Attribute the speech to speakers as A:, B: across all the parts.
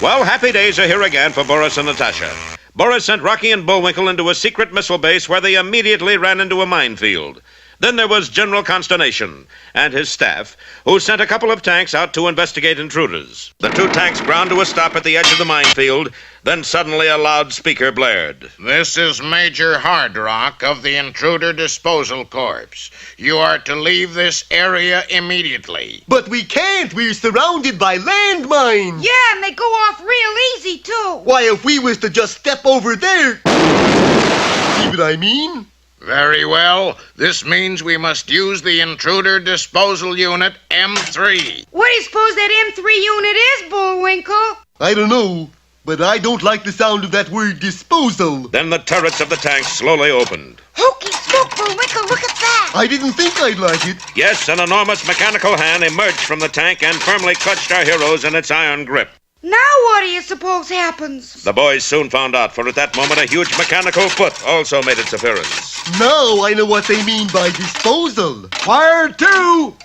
A: Well, happy days are here again for Boris and Natasha. Boris sent Rocky and Bullwinkle into a secret missile base where they immediately ran into a minefield. Then there was General Consternation and his staff, who sent a couple of tanks out to investigate intruders. The two tanks ground to a stop at the edge of the minefield. Then suddenly a loudspeaker blared.
B: This is Major Hardrock of the Intruder Disposal Corps. You are to leave this area immediately.
C: But we can't. We're surrounded by landmines.
D: Yeah, and they go off real easy, too.
C: Why, if we was to just step over there... See what I mean?
B: Very well. This means we must use the Intruder Disposal Unit M3.
D: What do you suppose that M3 unit is, Bullwinkle?
C: I don't know, but I don't like the sound of that word disposal.
A: Then the turrets of the tanks slowly opened.
D: Hokey smoke, Bullwinkle, look at that.
C: I didn't think I'd like it.
A: Yes, an enormous mechanical hand emerged from the tank and firmly clutched our heroes in its iron grip.
D: Now what do you suppose happens?
A: The boys soon found out, for at that moment a huge mechanical foot also made its appearance.
C: Now I know what they mean by disposal. Fire two!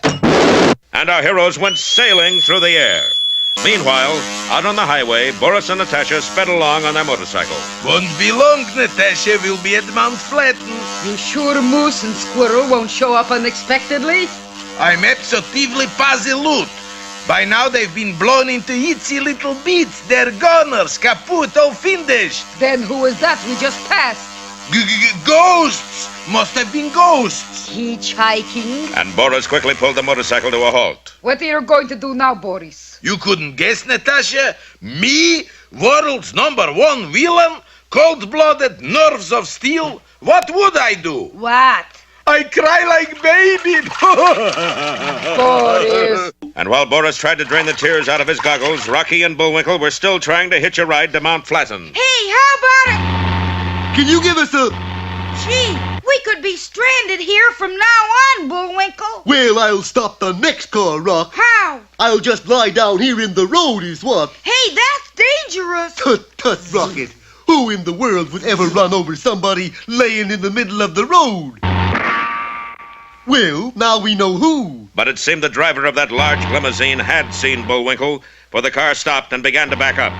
A: And our heroes went sailing through the air. Meanwhile, out on the highway, Boris and Natasha sped along on their motorcycle.
E: Won't be long, Natasha. We'll be at Mount Flatten.
F: You sure Moose and Squirrel won't show up unexpectedly?
E: I'm absolutely positive. By now they've been blown into itsy little bits. They're goners, kaput, all finished.
F: Then who is that we just passed?
E: Ghosts! Must have been ghosts.
F: Hitchhiking?
A: And Boris quickly pulled the motorcycle to a halt.
F: What are you going to do now, Boris?
E: You couldn't guess, Natasha? Me, world's #1 villain, cold-blooded, nerves of steel. What would I do?
F: What?
E: I cry like baby.
F: Boris.
A: And while Boris tried to drain the tears out of his goggles, Rocky and Bullwinkle were still trying to hitch a ride to Mount Flatten.
D: Hey, how about it?
C: Can you give us a...
D: Gee, we could be stranded here from now on, Bullwinkle.
C: Well, I'll stop the next car, Rock.
D: How?
C: I'll just lie down here in the road is what.
D: Hey, that's dangerous.
C: Tut, Rocket. Who in the world would ever run over somebody laying in the middle of the road? Well, now we know who.
A: But it seemed the driver of that large limousine had seen Bullwinkle, for the car stopped and began to back up.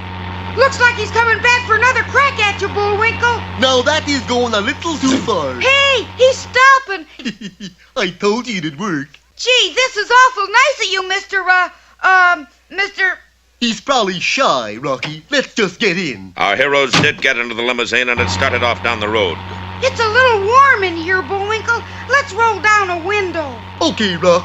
D: Looks like he's coming back for another crack at you, Bullwinkle.
C: Now that is going a little too far.
D: Hey, he's stopping.
C: I told you it'd work.
D: Gee, this is awful nice of you, Mr.
C: He's probably shy, Rocky. Let's just get in.
A: Our heroes did get into the limousine and it started off down the road.
D: It's a little warm in here, Bullwinkle. Let's roll down a window.
C: Okay, Rock.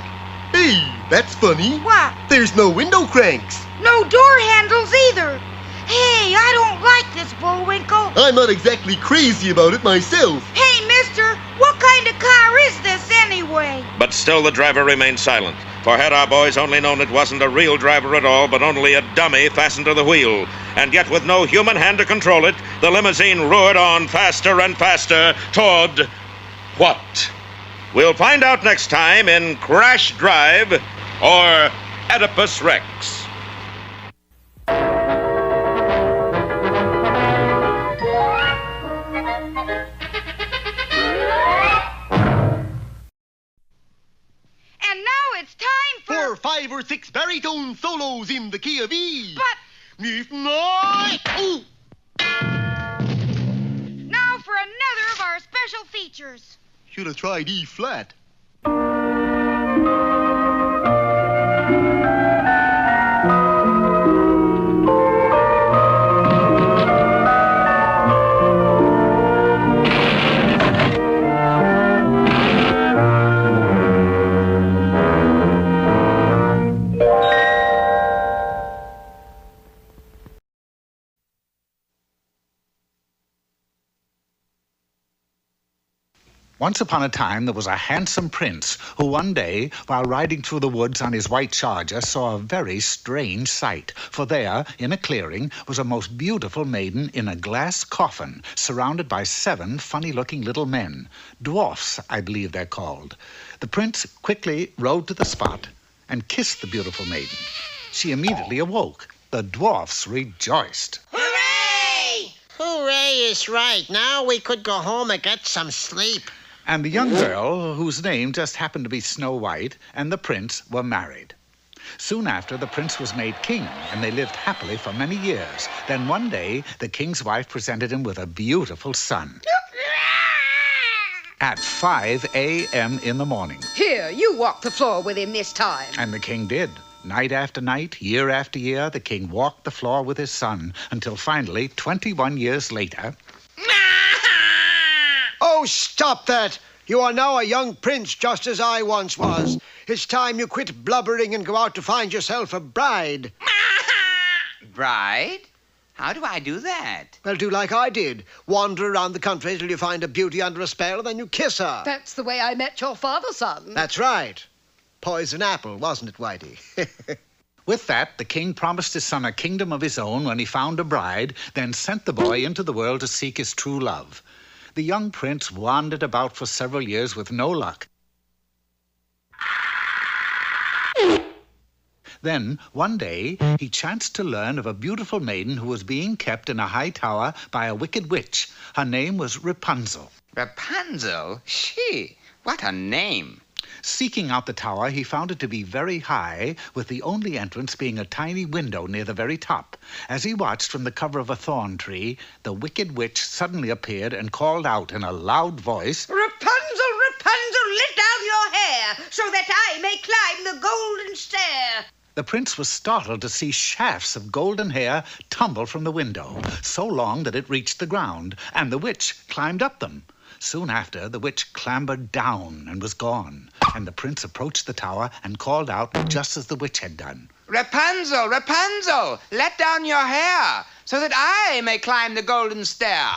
C: Hey, that's funny.
D: What?
C: There's no window cranks.
D: No door handles either. Hey, I don't like this, Bullwinkle.
C: I'm not exactly crazy about it myself.
D: Hey, mister, what kind of car is this anyway?
A: But still the driver remained silent. For had our boys only known it wasn't a real driver at all, but only a dummy fastened to the wheel. And yet with no human hand to control it, the limousine roared on faster and faster toward... what? We'll find out next time in Crash Drive or Oedipus Rex.
D: And now it's time
C: for 5 or 6 baritone solos in the key of E.
D: But...
C: If not... Ooh.
D: Now for another of our special features.
C: Should have tried E flat.
G: Once upon a time, there was a handsome prince who one day, while riding through the woods on his white charger, saw a very strange sight. For there, in a clearing, was a most beautiful maiden in a glass coffin, surrounded by 7 funny-looking little men. Dwarfs, I believe they're called. The prince quickly rode to the spot and kissed the beautiful maiden. She immediately awoke. The dwarfs rejoiced.
D: Hooray!
H: Ray is right. Now we could go home and get some sleep.
G: And the young girl, whose name just happened to be Snow White, and the prince were married. Soon after, the prince was made king, and they lived happily for many years. Then one day, the king's wife presented him with a beautiful son. At 5 a.m. in the morning.
F: Here, you walk the floor with him this time.
G: And the king did. Night after night, year after year, the king walked the floor with his son, until finally, 21 years later...
I: Oh, stop that! You are now a young prince, just as I once was. It's time you quit blubbering and go out to find yourself a bride.
J: Bride? How do I do that?
I: Well, do like I did. Wander around the country till you find a beauty under a spell, and then you kiss her.
F: That's the way I met your father, son.
I: That's right. Poison apple, wasn't it, Whitey?
G: With that, the king promised his son a kingdom of his own when he found a bride, then sent the boy into the world to seek his true love. The young prince wandered about for several years with no luck. Then, one day, he chanced to learn of a beautiful maiden who was being kept in a high tower by a wicked witch. Her name was Rapunzel.
J: Rapunzel? She? What a name.
G: Seeking out the tower, he found it to be very high, with the only entrance being a tiny window near the very top. As he watched from the cover of a thorn tree, the wicked witch suddenly appeared and called out in a loud voice,
D: Rapunzel, Rapunzel, let down your hair, so that I may climb the golden stair.
G: The prince was startled to see shafts of golden hair tumble from the window, so long that it reached the ground, and the witch climbed up them. Soon after, the witch clambered down and was gone, and the prince approached the tower and called out just as the witch had done.
J: Rapunzel, Rapunzel, let down your hair, so that I may climb the golden stair.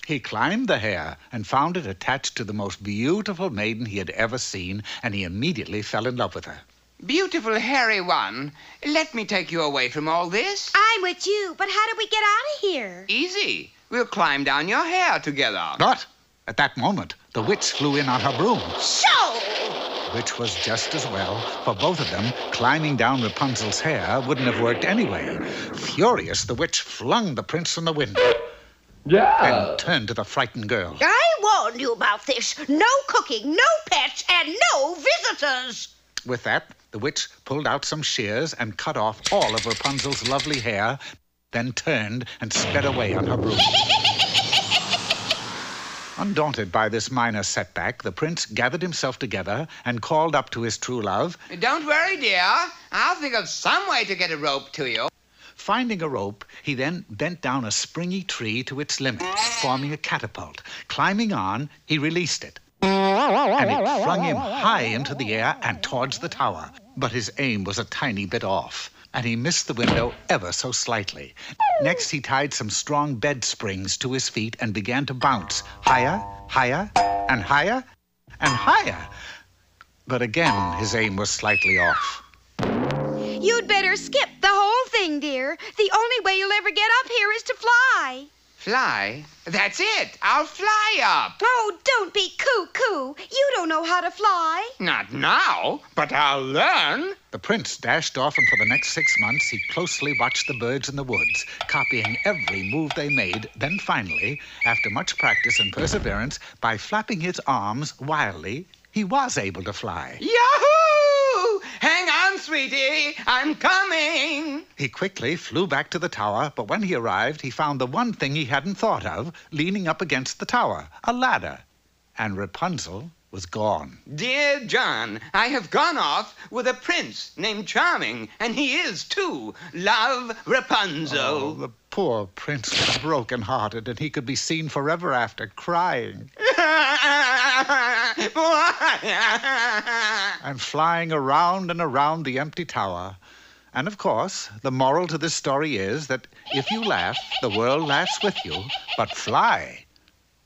G: He climbed the hair and found it attached to the most beautiful maiden he had ever seen, and he immediately fell in love with her.
J: Beautiful hairy one, let me take you away from all this.
D: I'm with you, but how do we get out of here?
J: Easy. We'll climb down your hair together.
G: But at that moment, the witch flew in on her broom.
D: So!
G: Which was just as well, for both of them, climbing down Rapunzel's hair wouldn't have worked anyway. Furious, the witch flung the prince from the window. And turned to the frightened girl.
D: I warned you about this. No cooking, no pets, and no visitors.
G: With that, the witch pulled out some shears and cut off all of Rapunzel's lovely hair, then turned and sped away on her broom. Undaunted by this minor setback, the prince gathered himself together and called up to his true love.
J: Don't worry, dear. I'll think of some way to get a rope to you.
G: Finding a rope, he then bent down a springy tree to its limits, forming a catapult. Climbing on, he released it. And it flung him high into the air and towards the tower. But his aim was a tiny bit off, and he missed the window ever so slightly. Next, he tied some strong bed springs to his feet and began to bounce higher, higher, and higher, and higher. But again, his aim was slightly off.
D: You'd better skip the whole thing, dear. The only way you'll ever get up here is to fly.
J: Fly? That's it. I'll fly up.
D: Oh, don't be cuckoo. You don't know how to fly.
J: Not now, but I'll learn.
G: The prince dashed off, and for the next 6 months, he closely watched the birds in the woods, copying every move they made. Then finally, after much practice and perseverance, by flapping his arms wildly, he was able to fly.
J: Yahoo! Hang on, sweetie. I'm coming.
G: He quickly flew back to the tower, but when he arrived, he found the one thing he hadn't thought of leaning up against the tower, a ladder. And Rapunzel was gone.
J: Dear John, I have gone off with a prince named Charming, and he is, too. Love, Rapunzel.
G: Oh, the poor prince was broken-hearted, and he could be seen forever after crying. And flying around and around the empty tower. And, of course, the moral to this story is that if you laugh, the world laughs with you, but fly,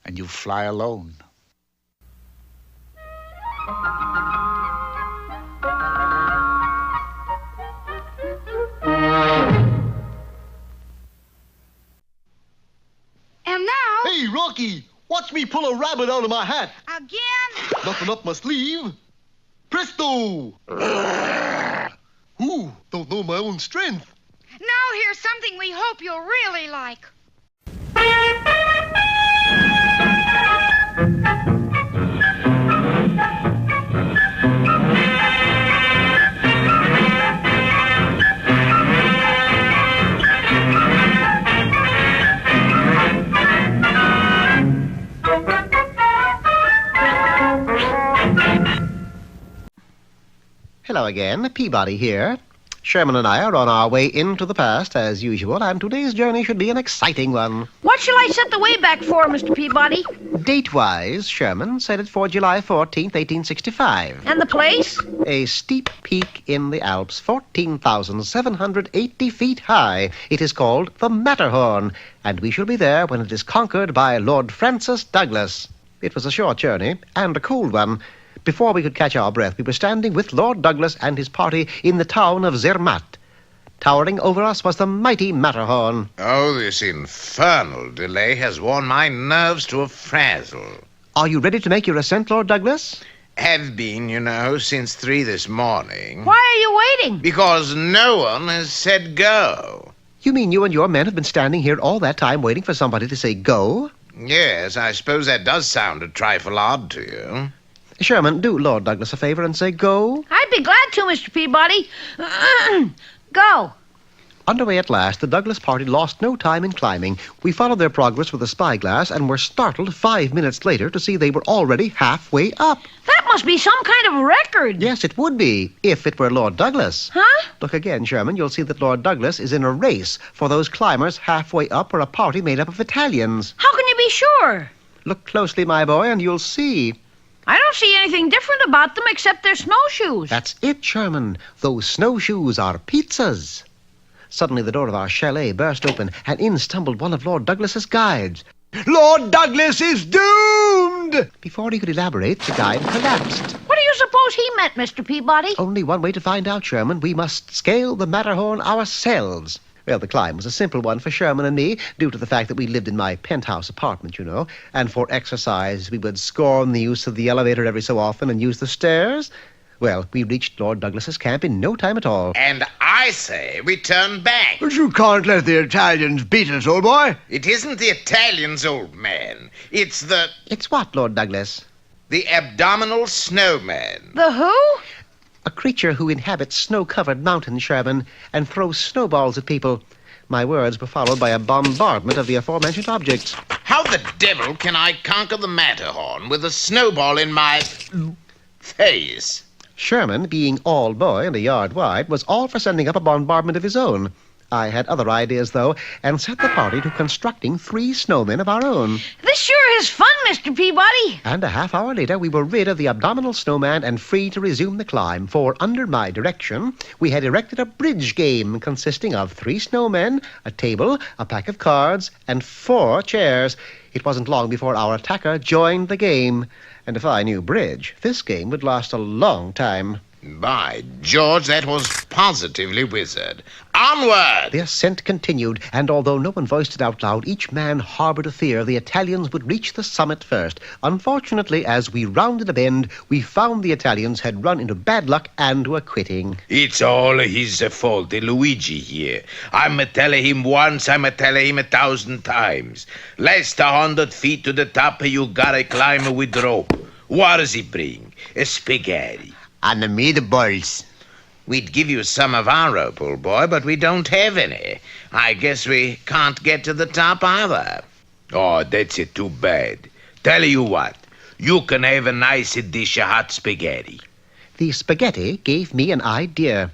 G: and you fly alone.
D: And now...
C: Hey, Rocky, watch me pull a rabbit out of my hat.
D: Again?
C: Nothing up my sleeve. Presto! Ooh, don't know my own strength.
D: Now here's something we hope you'll really like.
I: Hello again, Peabody here. Sherman and I are on our way into the past, as usual, and today's journey should be an exciting one.
K: What shall I set the way back for, Mr. Peabody?
I: Date-wise, Sherman set it for July 14th, 1865.
K: And the place?
I: A steep peak in the Alps, 14,780 feet high. It is called the Matterhorn, and we shall be there when it is conquered by Lord Francis Douglas. It was a short journey, and a cold one. Before we could catch our breath, we were standing with Lord Douglas and his party in the town of Zermatt. Towering over us was the mighty Matterhorn.
B: Oh, this infernal delay has worn my nerves to a frazzle.
I: Are you ready to make your ascent, Lord Douglas?
B: Have been, you know, since 3 this morning.
K: Why are you waiting?
B: Because no one has said go.
I: You mean you and your men have been standing here all that time waiting for somebody to say go?
B: Yes, I suppose that does sound a trifle odd to you.
I: Sherman, do Lord Douglas a favor and say go.
K: I'd be glad to, Mr. Peabody. Go.
I: Underway at last, the Douglas party lost no time in climbing. We followed their progress with a spyglass and were startled 5 minutes later to see they were already halfway up.
K: That must be some kind of record.
I: Yes, it would be, if it were Lord Douglas.
K: Huh?
I: Look again, Sherman. You'll see that Lord Douglas is in a race, for those climbers halfway up are a party made up of Italians.
K: How can you be sure?
I: Look closely, my boy, and you'll see.
K: I don't see anything different about them except their snowshoes.
I: That's it, Sherman. Those snowshoes are pizzas. Suddenly the door of our chalet burst open, and in stumbled one of Lord Douglas's guides. Lord Douglas is doomed! Before he could elaborate, the guide collapsed.
K: What do you suppose he meant, Mr. Peabody?
I: Only one way to find out, Sherman. We must scale the Matterhorn ourselves. Well, the climb was a simple one for Sherman and me, due to the fact that we lived in my penthouse apartment, you know. And for exercise, we would scorn the use of the elevator every so often and use the stairs. Well, we reached Lord Douglas's camp in no time at all.
B: And I say we turn back.
C: But you can't let the Italians beat us, old boy.
B: It isn't the Italians, old man. It's the...
I: It's what, Lord Douglas?
B: The abdominal snowman.
K: The who?
I: A creature who inhabits snow-covered mountains, Sherman, and throws snowballs at people. My words were followed by a bombardment of the aforementioned objects.
B: How the devil can I conquer the Matterhorn with a snowball in my... face?
I: Sherman, being all boy and a yard wide, was all for sending up a bombardment of his own. I had other ideas, though, and set the party to constructing 3 snowmen of our own.
K: This sure is fun, Mr. Peabody.
I: And a half hour later, we were rid of the abdominal snowman and free to resume the climb, for under my direction, we had erected a bridge game consisting of 3 snowmen, a table, a pack of cards, and 4 chairs. It wasn't long before our attacker joined the game. And if I knew bridge, this game would last a long time.
B: By George, that was positively wizard. Onward!
I: The ascent continued, and although no one voiced it out loud, each man harbored a fear the Italians would reach the summit first. Unfortunately, as we rounded a bend, we found the Italians had run into bad luck and were quitting.
E: It's all his fault, Luigi here. I'm telling him once, I'm telling him 1,000 times. Last 100 feet to the top, you gotta climb with rope. What does he bring? A spaghetti.
H: And the meatballs.
B: We'd give you some of our rope, old boy, but we don't have any. I guess we can't get to the top either.
E: Oh, that's too bad. Tell you what, you can have a nice dish of hot spaghetti.
I: The spaghetti gave me an idea.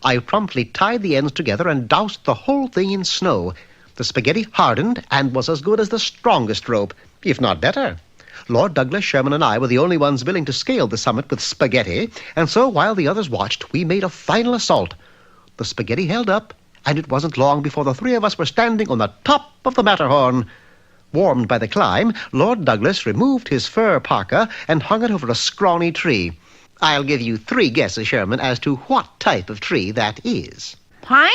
I: I promptly tied the ends together and doused the whole thing in snow. The spaghetti hardened and was as good as the strongest rope, if not better. Lord Douglas, Sherman, and I were the only ones willing to scale the summit with spaghetti, and so while the others watched, we made a final assault. The spaghetti held up, and it wasn't long before the 3 of us were standing on the top of the Matterhorn. Warmed by the climb, Lord Douglas removed his fur parka and hung it over a scrawny tree. I'll give you 3 guesses, Sherman, as to what type of tree that is.
K: Pine?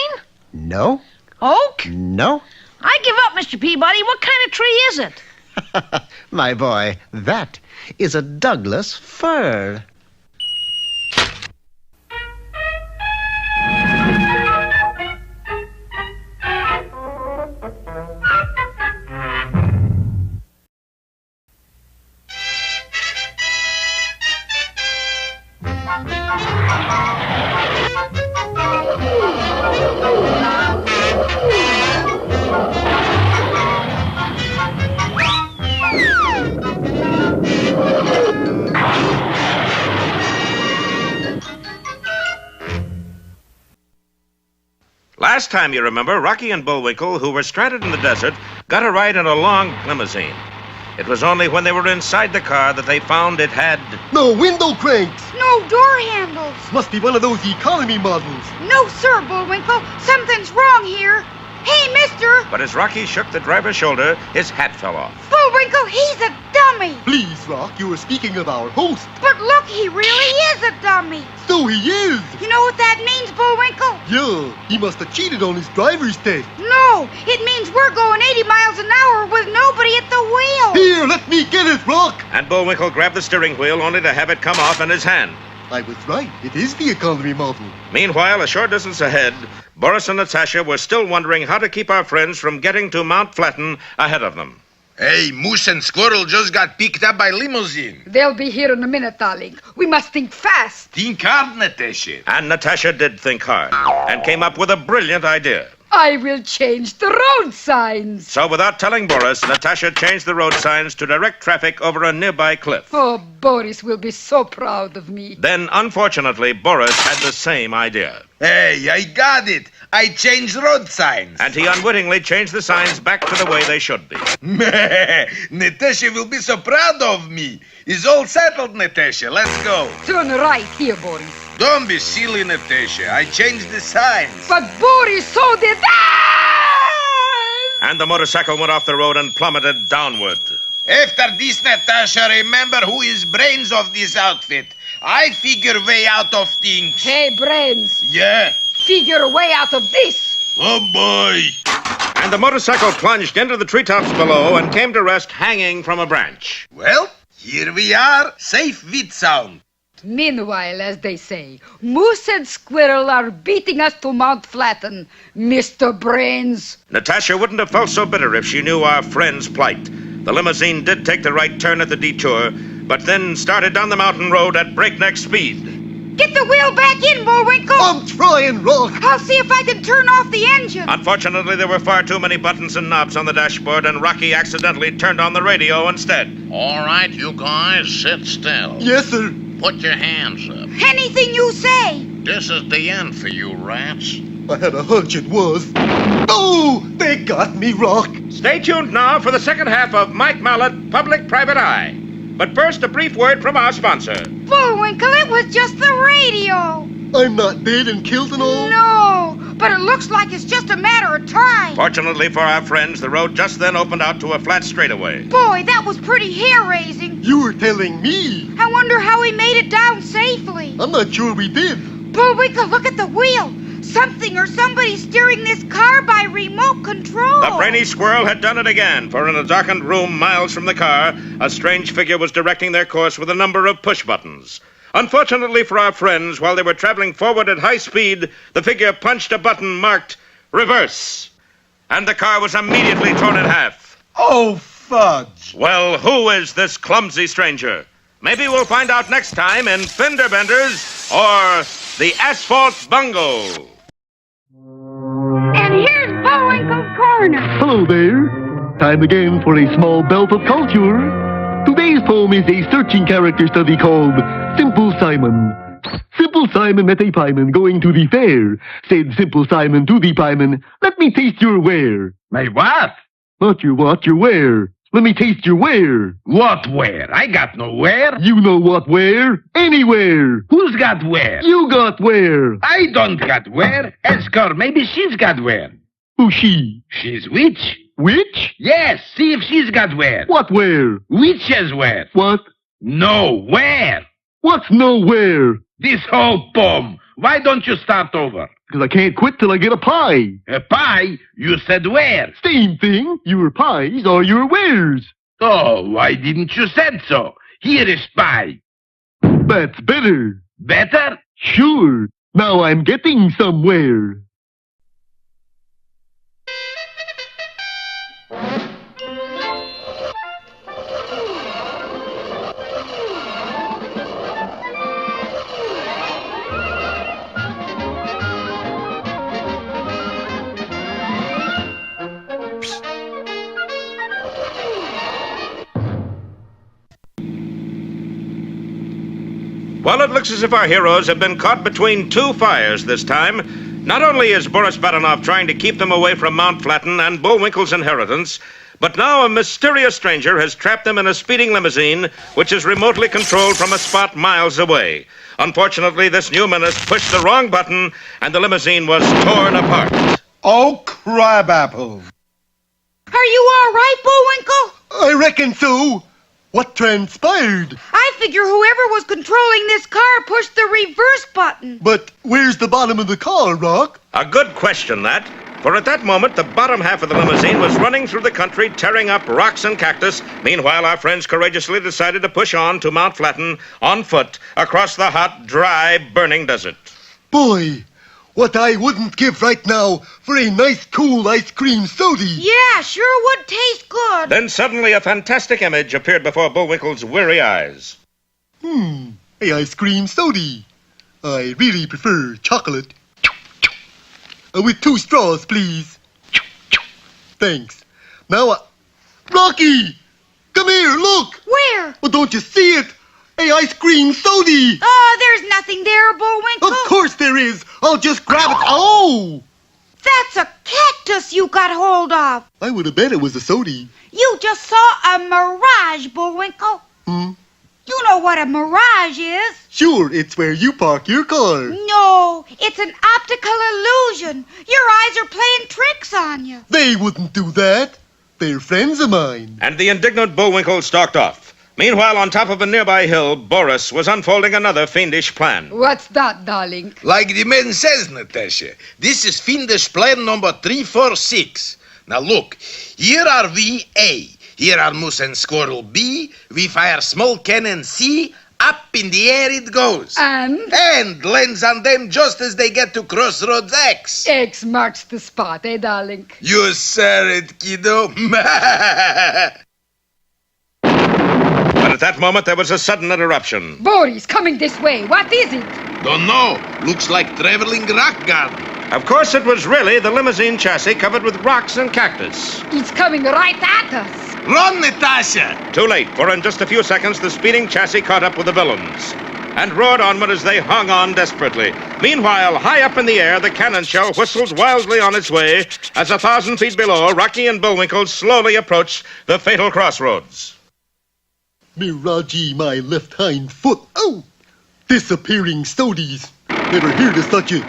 I: No.
K: Oak?
I: No.
K: I give up, Mr. Peabody. What kind of tree is it?
I: My boy, that is a Douglas fir.
A: Last time, you remember, Rocky and Bullwinkle, who were stranded in the desert, got a ride in a long limousine. It was only when they were inside the car that they found it had...
C: No window cranks.
D: No door handles.
C: Must be one of those economy models.
D: No, sir, Bullwinkle. Something's wrong here. Hey, mister.
A: But as Rocky shook the driver's shoulder, his hat fell off.
D: Bullwinkle, he's a dummy.
C: Please, Rock, you were speaking of our host.
D: But look, he really is a dummy.
C: So he is.
D: You know what that means, Bullwinkle?
C: Yeah, he must have cheated on his driver's test.
D: No, it means we're going 80 miles an hour with nobody at the wheel.
C: Here, let me get it, Rock.
A: And Bullwinkle grabbed the steering wheel only to have it come off in his hand.
C: I was right. It is the economy model.
A: Meanwhile, a short distance ahead, Boris and Natasha were still wondering how to keep our friends from getting to Mount Flatten ahead of them.
E: Hey, Moose and Squirrel just got picked up by limousine.
F: They'll be here in a minute, darling. We must think fast.
E: Think hard, Natasha.
A: And Natasha did think hard and came up with a brilliant idea.
F: I will change the road signs.
A: So without telling Boris, Natasha changed the road signs to direct traffic over a nearby cliff.
F: Oh, Boris will be so proud of me.
A: Then, unfortunately, Boris had the same idea.
E: Hey, I got it. I changed road signs.
A: And he unwittingly changed the signs back to the way they should be.
E: Natasha will be so proud of me. It's all settled, Natasha. Let's go.
F: Turn right here, Boris.
E: Don't be silly, Natasha. I changed the signs.
F: But Boris, so did I!
A: And the motorcycle went off the road and plummeted downward.
E: After this, Natasha, remember who is brains of this outfit. I figure way out of things.
F: Hey, brains.
E: Yeah.
F: Figure a way out of this.
E: Oh, boy.
A: And the motorcycle plunged into the treetops below and came to rest hanging from a branch.
E: Well, here we are, safe with sound.
F: Meanwhile, as they say, Moose and Squirrel are beating us to Mount Flatten, Mr. Brains.
A: Natasha wouldn't have felt so bitter if she knew our friend's plight. The limousine did take the right turn at the detour, but then started down the mountain road at breakneck speed.
D: Get the wheel back in, Bullwinkle.
C: I'm trying, Rock.
D: I'll see if I can turn off the engine.
A: Unfortunately, there were far too many buttons and knobs on the dashboard, and Rocky accidentally turned on the radio instead.
B: All right, you guys, sit still.
C: Yes, sir.
B: Put your hands up.
D: Anything you say.
B: This is the end for you, rats.
C: I had a hunch it was. Oh, they got me, Rock.
A: Stay tuned now for the second half of Mike Mallet, Public-Private Eye. But first, a brief word from our sponsor.
D: Bullwinkle, it was just the radio.
C: I'm not dead and killed and all?
D: No, but it looks like it's just a matter of time.
A: Fortunately for our friends, the road just then opened out to a flat straightaway.
D: Boy, that was pretty hair-raising.
C: You were telling me.
D: I wonder how we made it down safely.
C: I'm not sure we did.
D: Bullwinkle, look at the wheel. Something or somebody steering this car by remote control.
A: The brainy squirrel had done it again, for in a darkened room miles from the car, a strange figure was directing their course with a number of push buttons. Unfortunately for our friends, while they were traveling forward at high speed, the figure punched a button marked reverse. And the car was immediately torn in half.
C: Oh, fudge.
A: Well, who is this clumsy stranger? Maybe we'll find out next time in Fender Benders or the Asphalt Bungle.
D: And here's Bullwinkle's Corner.
C: Hello there. Time again for a small belt of culture. Today's poem is a searching character study called Simple Simon. Simple Simon met a pieman going to the fair. Said Simple Simon to the pieman, "Let me taste your ware."
E: My what?
C: Not your what, your ware. Let me taste your ware.
E: What where? I got no where.
C: You know what ware? Anywhere.
E: Who's got where?
C: You got where.
E: I don't got where. Ask her. Maybe she's got where.
C: Who's she?
E: She's witch.
C: Witch?
E: Yes, see if she's got where.
C: What where?
E: Witch has where.
C: What?
E: No where.
C: What's nowhere?
E: This whole poem. Why don't you start over?
C: Because I can't quit till I get a pie.
E: A pie? You said where?
C: Same thing. Your pies are your wares.
E: Oh, why didn't you said so? Here is pie.
C: That's better.
E: Better?
C: Sure. Now I'm getting somewhere.
A: Well, it looks as if our heroes have been caught between two fires this time. Not only is Boris Badenov trying to keep them away from Mount Flatten and Bullwinkle's inheritance, but now a mysterious stranger has trapped them in a speeding limousine, which is remotely controlled from a spot miles away. Unfortunately, this new menace pushed the wrong button, and the limousine was torn apart.
L: Oh, crabapple!
D: Are you all right, Bullwinkle?
C: I reckon so. What transpired?
D: I figure whoever was controlling this car pushed the reverse button.
C: But where's the bottom of the car, Rock?
A: A good question, that. For at that moment, the bottom half of the limousine was running through the country, tearing up rocks and cactus. Meanwhile, our friends courageously decided to push on to Mount Flatten on foot across the hot, dry, burning desert.
C: Boy, what I wouldn't give right now for a nice, cool ice cream soda.
D: Yeah, sure would taste good.
A: Then suddenly a fantastic image appeared before Bullwinkle's weary eyes.
C: A ice cream soda. I really prefer chocolate. With 2 straws, please. Thanks. Now, Rocky! Come here, look!
D: Where?
C: Oh, don't you see it? A ice cream soda!
D: Oh, there's nothing there, Bullwinkle.
C: Of course there is! I'll just grab it. Oh!
D: That's a cactus you got hold of.
C: I would have bet it was a soda.
D: You just saw a mirage, Bullwinkle. You know what a mirage is.
C: Sure, it's where you park your car.
D: No, it's an optical illusion. Your eyes are playing tricks on you.
C: They wouldn't do that. They're friends of mine.
A: And the indignant Bullwinkle stalked off. Meanwhile, on top of a nearby hill, Boris was unfolding another fiendish plan.
F: What's that, darling?
E: Like the man says, Natasha, this is fiendish plan number 346. Now look, here are we A. Here are Moose and Squirrel B. We fire small cannon C. Up in the air it goes. And lands on them just as they get to crossroads X.
F: X marks the spot, eh, darling?
E: You said it, kiddo.
A: But at that moment, there was a sudden interruption.
F: Boris, coming this way. What is it?
E: Don't know. Looks like traveling rock garden.
A: Of course, it was really the limousine chassis covered with rocks and cactus.
F: It's coming right at us.
E: Run, Natasha!
A: Too late, for in just a few seconds, the speeding chassis caught up with the villains and roared onward as they hung on desperately. Meanwhile, high up in the air, the cannon shell whistled wildly on its way as 1,000 feet below, Rocky and Bullwinkle slowly approached the fatal crossroads.
C: Mirage, my left hind foot. Oh! Disappearing stodies. Never heard of such a...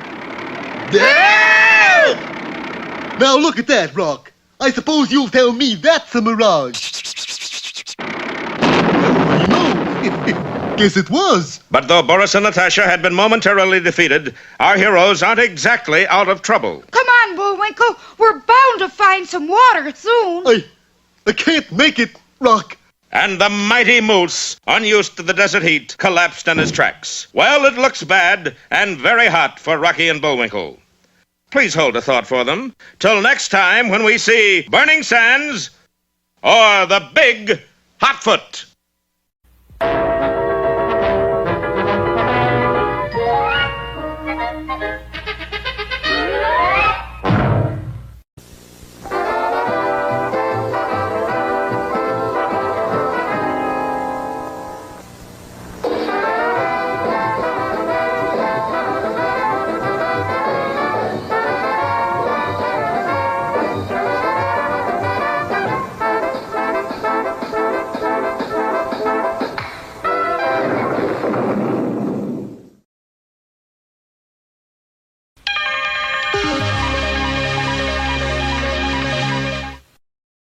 C: Now look at that, Rock. I suppose you'll tell me that's a mirage. No, guess it was.
A: But though Boris and Natasha had been momentarily defeated, our heroes aren't exactly out of trouble.
D: Come on, Bullwinkle. We're bound to find some water soon.
C: I can't make it, Rock.
A: And the mighty moose, unused to the desert heat, collapsed in his tracks. Well, it looks bad and very hot for Rocky and Bullwinkle. Please hold a thought for them. Till next time when we see Burning Sands or the Big Hotfoot.